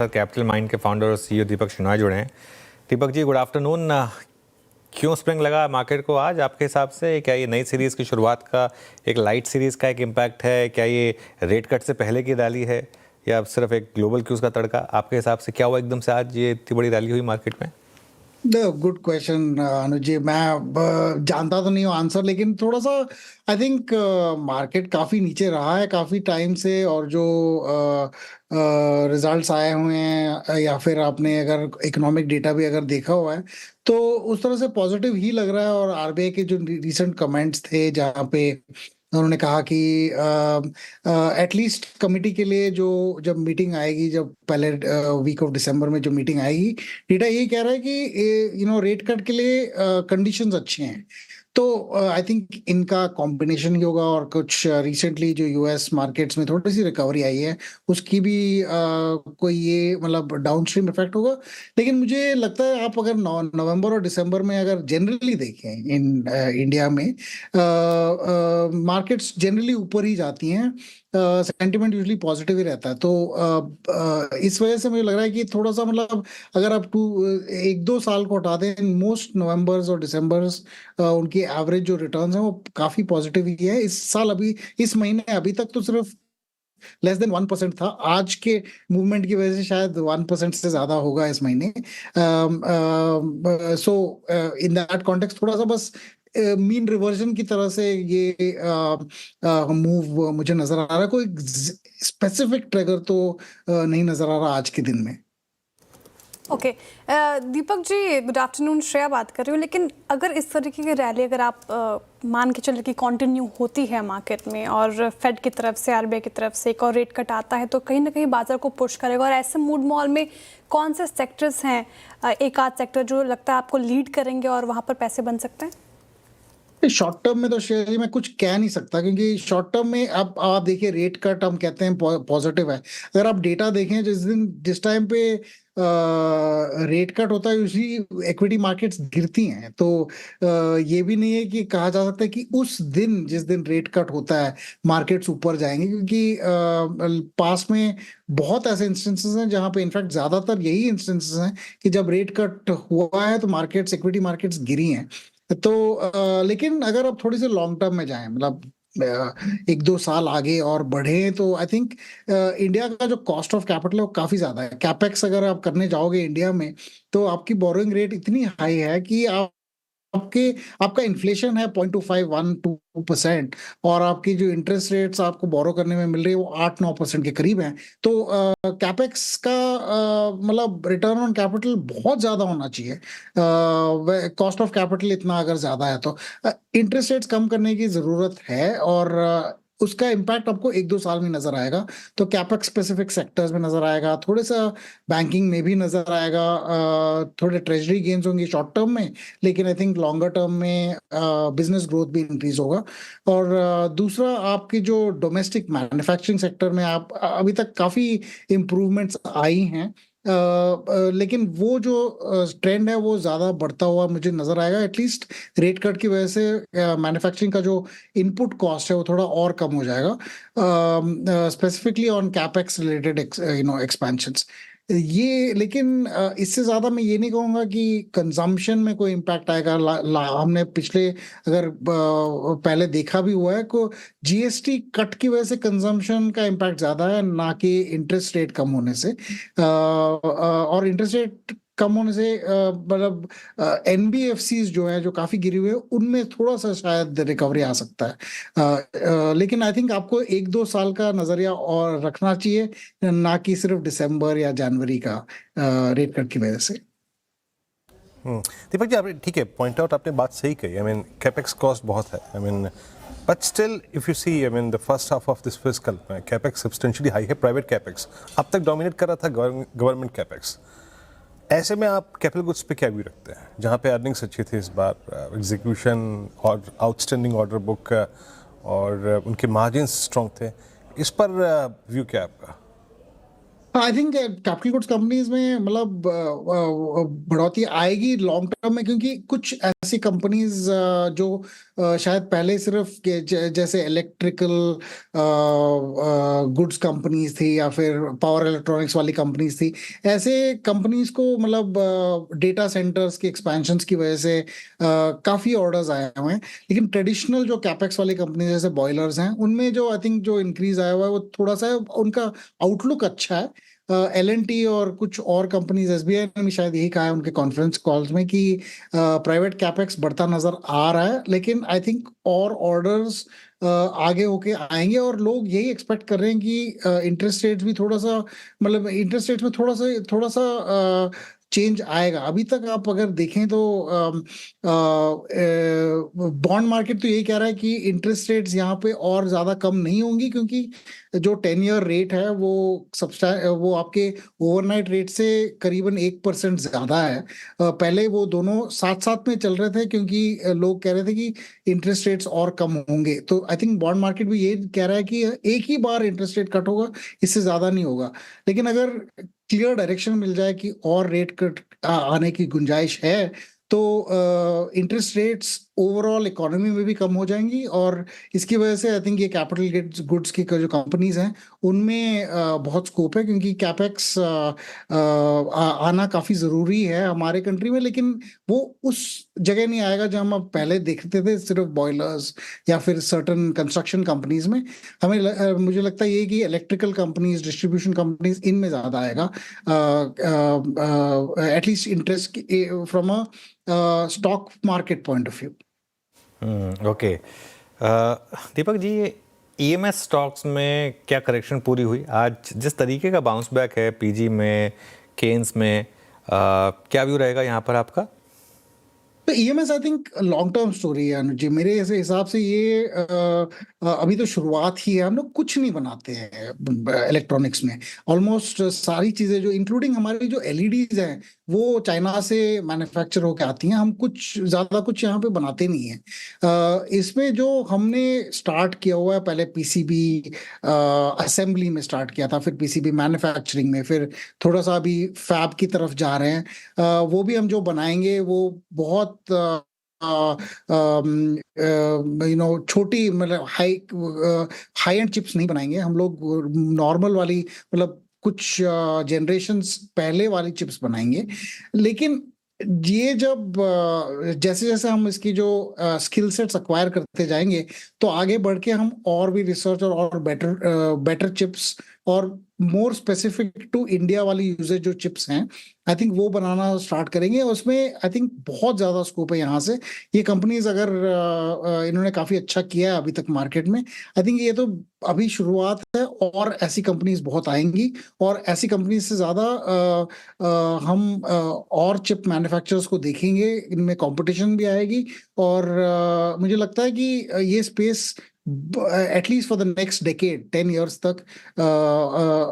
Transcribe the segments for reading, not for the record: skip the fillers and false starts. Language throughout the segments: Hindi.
कैपिटल माइंड के फाउंडर और सीईओ दीपक शेनॉय जुड़े हैं। Deepak ji, good afternoon. क्यों स्प्रिंग लगा मार्केट को आज आपके हिसाब से? क्या ये नई सीरीज की शुरुआत का एक लाइट सीरीज का एक इम्पैक्ट है? क्या ये रेट कट से पहले की रैली है या सिर्फ एक ग्लोबल क्यूज का तड़का? आपके हिसाब से क्या हुआ एकदम से आज ये इतनी बड़ी रैली हुई मार्केट में? गुड क्वेश्चन अनुज जी। मैं जानता तो नहीं हूँ आंसर, लेकिन थोड़ा सा आई थिंक मार्केट काफी नीचे रहा है काफी टाइम से, और जो रिजल्ट्स आए हुए हैं या फिर आपने अगर इकोनॉमिक डेटा भी अगर देखा हुआ है तो उस तरह से पॉजिटिव ही लग रहा है। और आरबीआई के जो रिसेंट कमेंट्स थे जहाँ पे उन्होंने कहा कि एटलीस्ट कमिटी के लिए जो जब मीटिंग आएगी, जब पहले वीक ऑफ दिसंबर में जो मीटिंग आएगी, डेटा यही कह रहा है कि रेट कट के लिए कंडीशंस अच्छे हैं। तो आई थिंक इनका कॉम्बिनेशन ही होगा, और कुछ रिसेंटली जो यूएस मार्केट्स में थोड़ी सी रिकवरी आई है उसकी भी कोई ये मतलब डाउनस्ट्रीम इफेक्ट होगा। लेकिन मुझे लगता है आप अगर नवंबर और दिसंबर में अगर जनरली देखें इन इंडिया में मार्केट्स जनरली ऊपर ही जाती हैं, सेंटिमेंट यूजली पॉजिटिव ही रहता है। तो इस वजह से मुझे लग रहा है कि थोड़ा सा मतलब अगर आप एक दो साल को हटा दें, मोस्ट नवंबर्स और दिसंबर्स उनकी एवरेज जो रिटर्न्स हैं वो काफी पॉजिटिव ही है। इस साल अभी इस महीने अभी तक तो सिर्फ लेस देन 1% था। आज के मूवमेंट की वजह से शायद 1% से ज्यादा होगा इस महीने। सो इन दैट कॉन्टेक्स्ट थोड़ा सा बस मीन रिवर्जन की तरह से ये मूव मुझे नजर आ रहा है। कोई स्पेसिफिक ट्रिगर तो नहीं नजर आ रहा आज के दिन में। ओके दीपक जी, गुड आफ्टरनून। श्रेया बात कर रही हूँ। लेकिन अगर इस तरीके की रैली अगर आप मान के चले कि कंटिन्यू होती है मार्केट में, और फेड की तरफ से, आरबीआई की तरफ से एक और रेट कट आता है, तो कहीं ना कहीं बाजार को पुश करेगा। और ऐसे मूड मॉल में कौन से सेक्टर्स हैं, एक आध सेक्टर जो लगता है आपको लीड करेंगे और वहाँ पर पैसे बन सकते हैं? शॉर्ट टर्म में तो शेयर मैं कुछ कह नहीं सकता, क्योंकि शॉर्ट टर्म में अब आप देखिए रेट कट हम कहते हैं पॉजिटिव है। अगर आप डेटा देखें जिस टाइम पे रेट कट होता है उसी इक्विटी मार्केट्स गिरती हैं। तो ये भी नहीं है कि कहा जा सकता है कि उस दिन जिस दिन रेट कट होता है मार्केट्स ऊपर जाएंगे, क्योंकि पास में बहुत ऐसे इंस्टेंसेस हैं जहां पे इनफैक्ट ज्यादातर यही इंस्टेंसेस हैं कि जब रेट कट हुआ है तो मार्केट्स इक्विटी मार्केट्स गिरी हैं। तो लेकिन अगर आप थोड़ी सी लॉन्ग टर्म में जाएं, मतलब एक दो साल आगे और बढ़े, तो आई थिंक इंडिया का जो कॉस्ट ऑफ कैपिटल है वो काफी ज्यादा है। कैपेक्स अगर आप करने जाओगे इंडिया में तो आपकी बोरोइंग रेट इतनी हाई है कि आपका इन्फ्लेशन है 0.25-1-2%, और आपकी जो इंटरेस्ट रेट्स आपको बोरो करने में मिल रही है वो 8-9% के करीब हैं। तो कैपेक्स का मतलब रिटर्न ऑन कैपिटल बहुत ज्यादा होना चाहिए। कॉस्ट ऑफ कैपिटल इतना अगर ज्यादा है तो इंटरेस्ट रेट्स कम करने की जरूरत है, और उसका इम्पैक्ट आपको एक दो साल में नजर आएगा। तो कैपेक्स स्पेसिफिक सेक्टर्स में नजर आएगा, थोड़ा सा बैंकिंग में भी नजर आएगा, थोड़े ट्रेजरी गेन्स होंगे शॉर्ट टर्म में, लेकिन आई थिंक लॉन्गर टर्म में बिजनेस ग्रोथ भी इंक्रीज होगा। और दूसरा आपकी जो डोमेस्टिक मैन्युफैक्चरिंग सेक्टर में आप अभी तक काफी इम्प्रूवमेंट्स आई हैं, लेकिन वो जो ट्रेंड है वो ज्यादा बढ़ता हुआ मुझे नजर आएगा। एटलीस्ट रेट कट की वजह से मैन्युफैक्चरिंग का जो इनपुट कॉस्ट है वो थोड़ा और कम हो जाएगा, specifically on capex related expansions. ये लेकिन इससे ज्यादा मैं ये नहीं कहूंगा कि कंजम्पशन में कोई इम्पैक्ट आएगा। हमने पिछले अगर पहले देखा भी हुआ है को जीएसटी कट की वजह से कंजम्पशन का इम्पैक्ट ज्यादा है, ना कि इंटरेस्ट रेट कम होने से। और इंटरेस्ट रेट कम होने से मतलब एनबीएफसीज जो है जो काफी गिरी हुई है उनमें थोड़ा सा शायद रिकवरी आ सकता है। लेकिन आई थिंक आपको एक दो साल का नजरिया और रखना चाहिए, ना कि सिर्फ दिसंबर या जनवरी का रेट कट की वजह से। दीपक जी, आपने ठीक है पॉइंट आउट, आपने बात सही कही। आई मीन कैपेक्स कॉस्ट बहुत है, I mean but still if you see I mean the first half of this fiscal capex substantially high है। प्राइवेट कैपेक्स अब तक डोमिनेट कर रहा था गवर्नमेंट कैपेक्स। ऐसे में आप कैपिटल गुड्स पे क्या व्यू रखते हैं, जहाँ पे अर्निंग्स अच्छी थी इस बार, एग्जीक्यूशन और आउटस्टैंडिंग ऑर्डर बुक और उनके मार्जिन्स स्ट्रॉन्ग थे, इस पर व्यू क्या है आपका? I think capital goods companies में मतलब बढ़ोतरी आएगी लॉन्ग टर्म में, क्योंकि कुछ ऐसी कंपनीज जो शायद पहले सिर्फ जैसे इलेक्ट्रिकल गुड्स कंपनीज थी या फिर पावर इलेक्ट्रॉनिक्स वाली कंपनीज थी, ऐसे कंपनीज को मतलब डेटा सेंटर्स के एक्सपेंशंस की वजह से काफी ऑर्डर्स आए हुए हैं। लेकिन ट्रेडिशनल जो कैपेक्स वाली कंपनी जैसे बॉयलर्स हैं, उनमें जो आई थिंक जो इंक्रीज आया हुआ है वो थोड़ा सा उनका आउटलुक अच्छा है। L&T और कुछ और कंपनीज, SBI ने भी शायद यही कहा है उनके कॉन्फ्रेंस कॉल्स में कि प्राइवेट कैपेक्स बढ़ता नजर आ रहा है, लेकिन आई थिंक और ऑर्डर्स आगे होके आएंगे और लोग यही एक्सपेक्ट कर रहे हैं कि इंटरेस्ट रेट्स भी थोड़ा सा, मतलब इंटरेस्ट रेट्स में थोड़ा सा चेंज आएगा। अभी तक आप अगर देखें तो बॉन्ड मार्केट तो यही कह रहा है कि इंटरेस्ट रेट्स यहाँ पे और ज्यादा कम नहीं होंगी, क्योंकि जो 10 ईयर रेट है वो आपके ओवरनाइट रेट से करीबन 1% ज्यादा है। पहले वो दोनों साथ साथ में चल रहे थे, क्योंकि लोग कह रहे थे कि इंटरेस्ट रेट्स और कम होंगे। तो आई थिंक बॉन्ड मार्केट भी ये कह रहा है कि एक ही बार इंटरेस्ट रेट कट होगा, इससे ज्यादा नहीं होगा। लेकिन अगर क्लियर डायरेक्शन मिल जाए कि और रेट कट आने की गुंजाइश है, तो इंटरेस्ट रेट्स ओवरऑल इकोनॉमी में भी कम हो जाएंगी, और इसकी वजह से आई थिंक ये कैपिटल गुड्स की जो कंपनीज हैं उनमें बहुत स्कोप है, क्योंकि कैपेक्स आना काफी जरूरी है हमारे कंट्री में। लेकिन वो उस जगह नहीं आएगा जहां हम अब पहले देखते थे, सिर्फ बॉयलर्स या फिर सर्टन कंस्ट्रक्शन कंपनीज में। मुझे लगता है ये कि इलेक्ट्रिकल कंपनीज, डिस्ट्रीब्यूशन कंपनीज, इनमें ज्यादा आएगा at least interest from a stock market point of view. Okay Deepak ji, ये EMS स्टॉक्स में क्या करेक्शन पूरी हुई आज? जिस तरीके का बाउंस बैक है PG में, केन्स में, क्या व्यू रहेगा यहाँ पर आपका? तो EMS I think long term story है अनुज जी। मेरे ऐसे हिसाब से ये अभी तो शुरुआत ही है। हम लोग कुछ नहीं बनाते हैं इलेक्ट्रॉनिक्स में। ऑलमोस्ट सारी चीजें जो इंक्लूडिंग हमारी जो LEDs हैं वो चाइना से मैन्युफैक्चर होकर आती हैं। हम कुछ ज्यादा कुछ यहाँ पे बनाते नहीं हैं। इसमें जो हमने स्टार्ट किया हुआ है, पहले PCB असेंबली में स्टार्ट किया था, फिर PCB मैन्युफैक्चरिंग में, फिर थोड़ा सा अभी फैब की तरफ जा रहे हैं। वो भी हम जो बनाएंगे वो बहुत छोटी, मतलब हाई एंड चिप्स नहीं बनाएंगे हम लोग। नॉर्मल वाली, मतलब कुछ जनरेशन्स पहले वाली चिप्स बनाएंगे। लेकिन ये जब जैसे जैसे हम इसकी जो स्किल सेट्स अक्वायर करते जाएंगे, तो आगे बढ़ के हम और भी रिसर्च और बेटर चिप्स और मोर स्पेसिफिक टू इंडिया वाली यूजेज जो चिप्स हैं, आई थिंक वो बनाना स्टार्ट करेंगे। उसमें आई थिंक बहुत ज्यादा स्कोप है यहाँ से। ये कंपनीज अगर इन्होंने काफी अच्छा किया है अभी तक मार्केट में, आई थिंक ये तो अभी शुरुआत है, और ऐसी कंपनीज बहुत आएंगी। और ऐसी कंपनीज से ज्यादा हम और चिप मैन्युफैक्चरर्स को देखेंगे, इनमें कंपटीशन भी आएगी। और मुझे लगता है कि ये space at least for the next decade, 10 years तक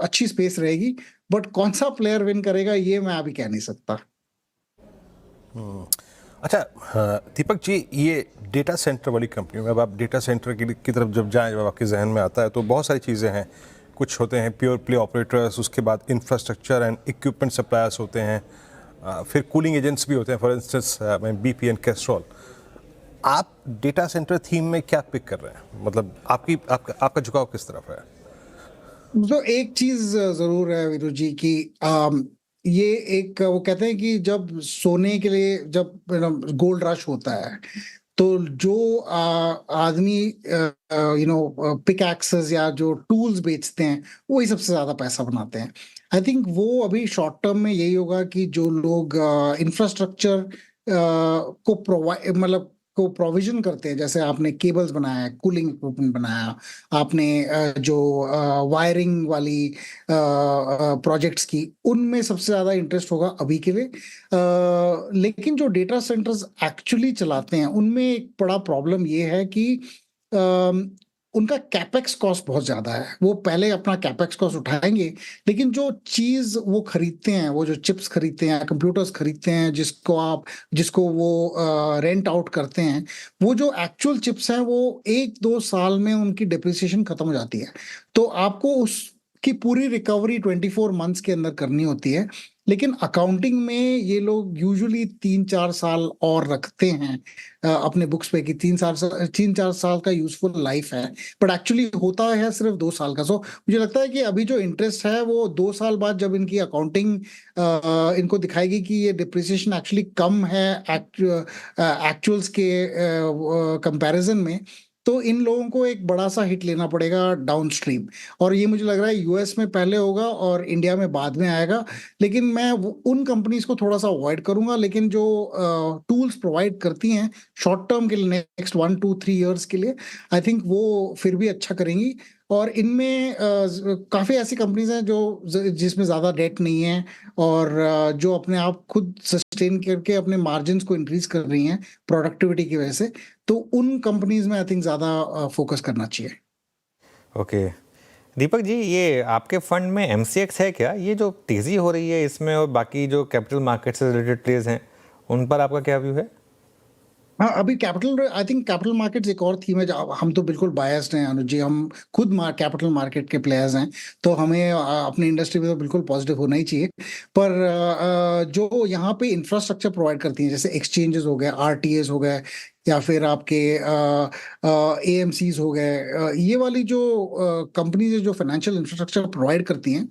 अच्छी स्पेस रहेगी। बट कौन सा प्लेयर विन करेगा ये मैं अभी कह नहीं सकता। अच्छा दीपक जी, ये डेटा सेंटर वाली कंपनी में, अब आप डेटा सेंटर की तरफ जब जाएं, जब आपके जहन में आता है तो बहुत सारी चीज़ें हैं। कुछ होते हैं प्योर प्ले ऑपरेटर्स, उसके बाद इंफ्रास्ट्रक्चर एंड इक्विपमेंट सप्लायर्स होते हैं, फिर कूलिंग एजेंट्स भी होते हैं, for instance BP and Castrol. आप डेटा सेंटर थीम में क्या पिक कर रहे हैं? मतलब आपका झुकाव किस तरफ है? तो एक चीज जरूर है वीरू जी की ये एक, वो कहते हैं कि जब सोने के लिए, जब गोल्ड रश होता है, तो जो आदमी पिक एक्सेस या जो टूल्स बेचते हैं वही सबसे ज्यादा पैसा बनाते हैं। आई थिंक वो अभी शॉर्ट टर्म में यही होगा कि जो लोग इंफ्रास्ट्रक्चर को प्रोवाइड, मतलब को प्रोविजन करते हैं, जैसे आपने केबल्स बनाया, कूलिंग इक्विपमेंट बनाया, आपने जो वायरिंग वाली प्रोजेक्ट्स की, उनमें सबसे ज्यादा इंटरेस्ट होगा अभी के लिए। लेकिन जो डेटा सेंटर्स एक्चुअली चलाते हैं उनमें एक बड़ा प्रॉब्लम ये है कि उनका कैपेक्स कॉस्ट बहुत ज्यादा है। वो पहले अपना कैपेक्स कॉस्ट उठाएंगे, लेकिन जो चीज वो खरीदते हैं, वो जो चिप्स खरीदते हैं, कंप्यूटर्स खरीदते हैं, जिसको वो रेंट आउट करते हैं, वो जो एक्चुअल चिप्स हैं वो 1-2 साल में उनकी डिप्रिसिएशन खत्म हो जाती है। तो आपको उस कि पूरी रिकवरी 24 मंथ्स के अंदर करनी होती है, लेकिन अकाउंटिंग में ये लोग यूजुअली 3-4 साल और रखते हैं अपने बुक्स पे कि 3-4 साल का यूजफुल लाइफ है, बट एक्चुअली होता है सिर्फ 2 साल का। सो मुझे लगता है कि अभी जो इंटरेस्ट है वो 2 साल बाद जब इनकी अकाउंटिंग इनको दिखाएगी कि ये डिप्रिसिएशन एक्चुअली कम है एक्चुअल्स के कंपैरिजन में, तो इन लोगों को एक बड़ा सा हिट लेना पड़ेगा डाउनस्ट्रीम, और ये मुझे लग रहा है यूएस में पहले होगा और इंडिया में बाद में आएगा। लेकिन मैं उन कंपनीज को थोड़ा सा अवॉइड करूंगा, लेकिन जो टूल्स प्रोवाइड करती हैं शॉर्ट टर्म के लिए नेक्स्ट 1-2-3 इयर्स के लिए, आई थिंक वो फिर भी अच्छा करेंगी। और इनमें काफ़ी ऐसी कंपनीज हैं जो जिसमें ज़्यादा डेट नहीं है और जो अपने आप खुद सस्टेन करके अपने मार्जिन्स को इंक्रीज कर रही हैं प्रोडक्टिविटी की वजह से, तो उन कंपनीज में आई थिंक ज़्यादा फोकस करना चाहिए। ओके दीपक जी, ये आपके फंड में एमसीएक्स है क्या? ये जो तेज़ी हो रही है इसमें और बाकी जो कैपिटल मार्केट से रिलेटेड प्लेयर्स हैं उन पर आपका क्या व्यू है? हाँ, अभी आई थिंक कैपिटल मार्केट्स एक और थीम है। हम तो बिल्कुल बायस्ड हैं अनुज जी, हम खुद कैपिटल मार्केट के प्लेयर्स हैं, तो हमें अपनी इंडस्ट्री में तो बिल्कुल पॉजिटिव होना ही चाहिए। पर जो यहाँ पे इंफ्रास्ट्रक्चर प्रोवाइड करती हैं, जैसे एक्सचेंजेस हो गए, आरटीएस हो गए, या फिर आपके एएमसीज हो गए, ये वाली जो कंपनीज है जो फाइनेंशियल इंफ्रास्ट्रक्चर प्रोवाइड करती हैं,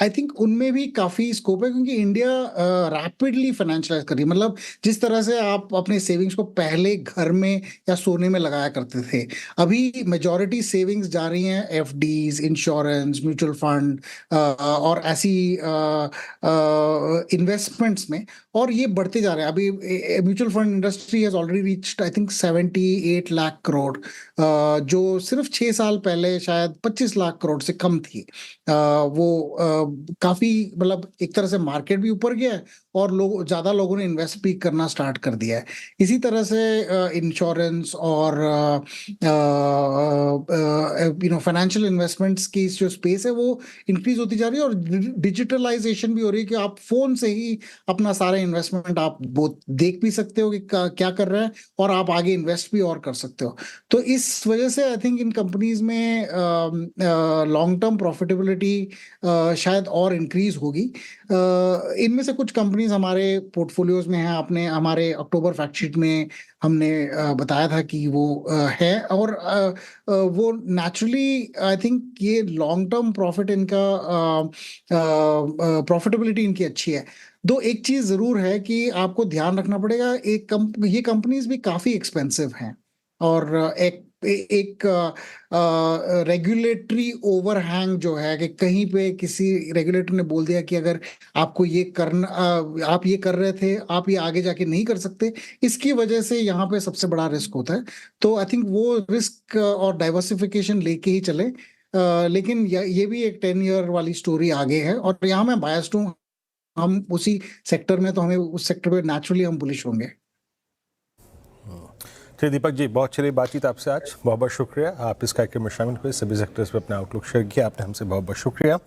आई थिंक उनमें भी काफ़ी स्कोप है, क्योंकि इंडिया रैपिडली फाइनेंशियलाइज कर रही है। मतलब जिस तरह से आप अपने सेविंग्स को पहले घर में या सोने में लगाया करते थे, अभी मेजॉरिटी सेविंग्स जा रही हैं एफडीज, इंश्योरेंस, म्यूचुअल फंड और ऐसी इन्वेस्टमेंट्स में, और ये बढ़ते जा रहे हैं। अभी mutual fund industry has already reached I think 78 lakh crore, जो सिर्फ 6 साल पहले शायद 25 लाख करोड़ से कम थी। वो काफी, मतलब एक तरह से मार्केट भी ऊपर गया है और ज्यादा लोगों ने इन्वेस्ट भी करना स्टार्ट कर दिया है। इसी तरह से इंश्योरेंस और फाइनेंशियल इन्वेस्टमेंट्स की जो स्पेस है वो इंक्रीज होती जा रही है, और डिजिटलाइजेशन भी हो रही है कि आप फोन से ही अपना सारा इन्वेस्टमेंट आप देख भी सकते हो कि क्या कर रहा है, और आप आगे इन्वेस्ट भी और कर सकते हो। तो इस वजह से आई थिंक इन कंपनीज में लॉन्ग टर्म प्रॉफिटेबिलिटी शायद और इंक्रीज होगी। इनमें से कुछ कंपनीज हमारे पोर्टफोलियोज में हैं। आपने हमारे अक्टूबर फैक्टशीट में हमने बताया था कि वो है, और वो नेचुरली आई थिंक ये लॉन्ग टर्म प्रॉफिट इनका प्रॉफिटेबिलिटी इनकी अच्छी है। दो एक चीज जरूर है कि आपको ध्यान रखना पड़ेगा, ये कंपनीज भी काफी एक्सपेंसिव हैं, और एक रेगुलेटरी ओवरहैंग जो है कि कहीं पे किसी रेगुलेटर ने बोल दिया कि अगर आपको ये करना, आप ये कर रहे थे, आप ये आगे जाके नहीं कर सकते, इसकी वजह से यहाँ पे सबसे बड़ा रिस्क होता है। तो आई थिंक वो रिस्क और डाइवर्सिफिकेशन लेके ही चले। लेकिन ये भी एक 10 ईयर वाली स्टोरी आगे है, और यहाँ मैं बायस्ड हूँ, हम उसी सेक्टर में, तो हमें उस सेक्टर पे नेचुरली हम बुलिश होंगे। चलिए दीपक जी, बहुत चलिए बातचीत आपसे आज, बहुत बहुत शुक्रिया। आप इस कार्यक्रम में शामिल हुए, सभी सेक्टर्स पे अपना आउटलुक शेयर किया आपने हमसे, बहुत बहुत शुक्रिया।